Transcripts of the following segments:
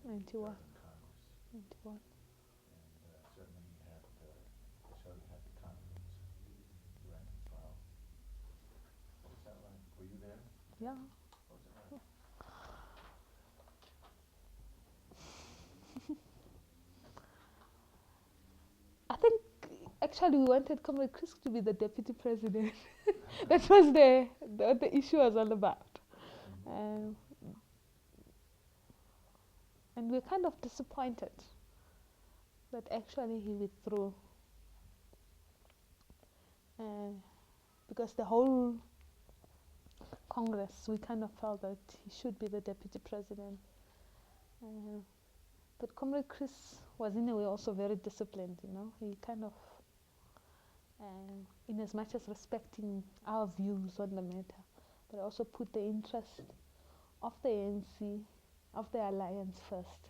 91. during Congress. 91. And certainly he had, he certainly had the confidence to rank and file. What was that like? Were you there? Yeah. What was it like? I think actually we wanted Comrade Chris to be the deputy president. That was the issue was all about. Um, and we're kind of disappointed that actually he withdrew. Because the whole Congress, we kind of felt that he should be the deputy president. But Comrade Chris was in a way also very disciplined, you know. He kind of, in as much as respecting our views on the matter, but also put the interest of the ANC, of the alliance first.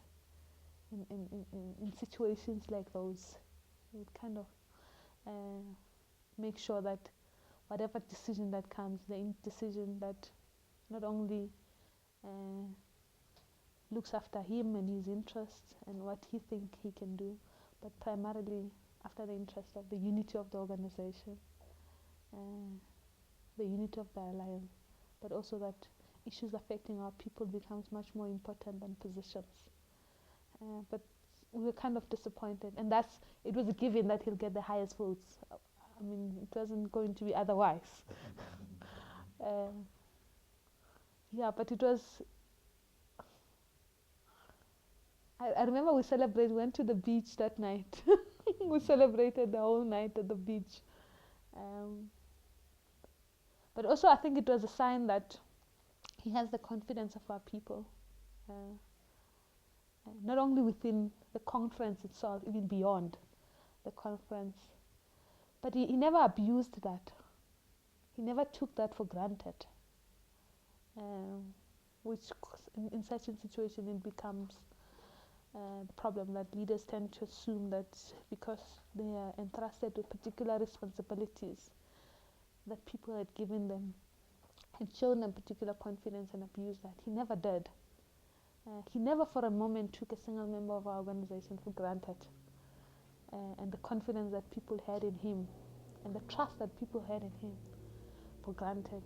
In situations like those, he would kind of make sure that whatever decision that comes, the decision that not only looks after him and his interests and what he thinks he can do, but primarily after the interest of the unity of the organization, the unity of the alliance, but also that issues affecting our people becomes much more important than positions. But we were kind of disappointed, and it was a given that he'll get the highest votes. I mean, it wasn't going to be otherwise. Yeah, but it was. I remember we went to the beach that night. We celebrated the whole night at the beach. But also, I think it was a sign that he has the confidence of our people. Not only within the conference itself, even beyond the conference. But he never abused that. He never took that for granted. Which in such a situation it becomes the problem that leaders tend to assume that because they are entrusted with particular responsibilities that people had given them had shown them particular confidence and abused that. He never did. He never for a moment took a single member of our organization for granted. And the confidence that people had in him and the trust that people had in him for granted.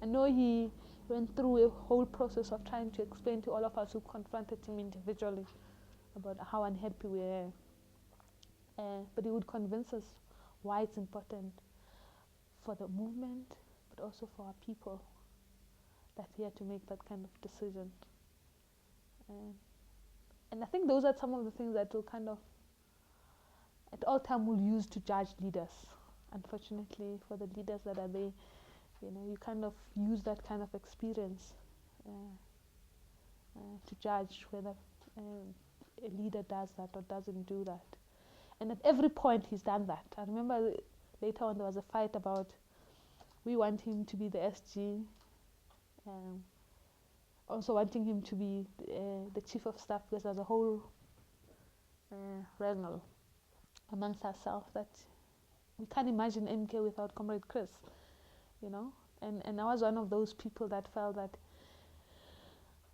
I know he went through a whole process of trying to explain to all of us who confronted him individually about how unhappy we were. But he would convince us why it's important for the movement, but also for our people, that he had to make that kind of decision. And I think those are some of the things that will kind of, at all time, will use to judge leaders. Unfortunately, for the leaders that are there, you know, you kind of use that kind of experience to judge whether a leader does that or doesn't do that. And at every point, he's done that. I remember later on there was a fight about we want him to be the SG, also wanting him to be the chief of staff, because there's a whole wrangle amongst ourselves that we can't imagine MK without Comrade Chris, you know. And I was one of those people that felt that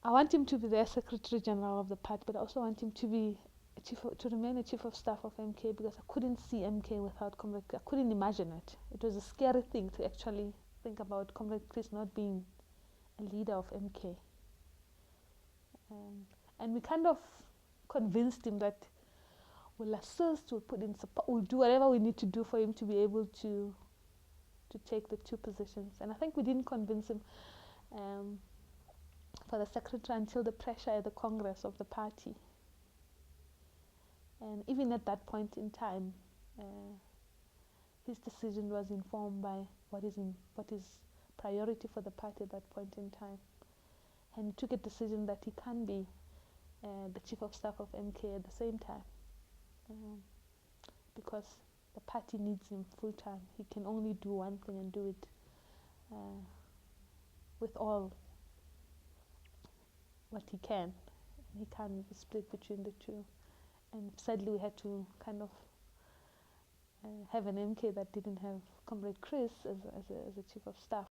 I want him to be the Secretary General of the party, but I also want him to be to remain a chief of staff of MK, because I couldn't see MK without Comrade Chris. I couldn't imagine it. It was a scary thing to actually think about Comrade Chris not being a leader of MK. And we kind of convinced him that we'll assist, we'll put in support, we'll do whatever we need to do for him to be able to take the two positions. And I think we didn't convince him for the secretary until the pressure at the Congress of the party. And even at that point in time, his decision was informed by what is priority for the party at that point in time. And he took a decision that he can be the chief of staff of MK at the same time, because the party needs him full time. He can only do one thing and do it with all what he can. He can't be split between the two. And sadly, we had to kind of have an MK that didn't have Comrade Chris as a chief of staff.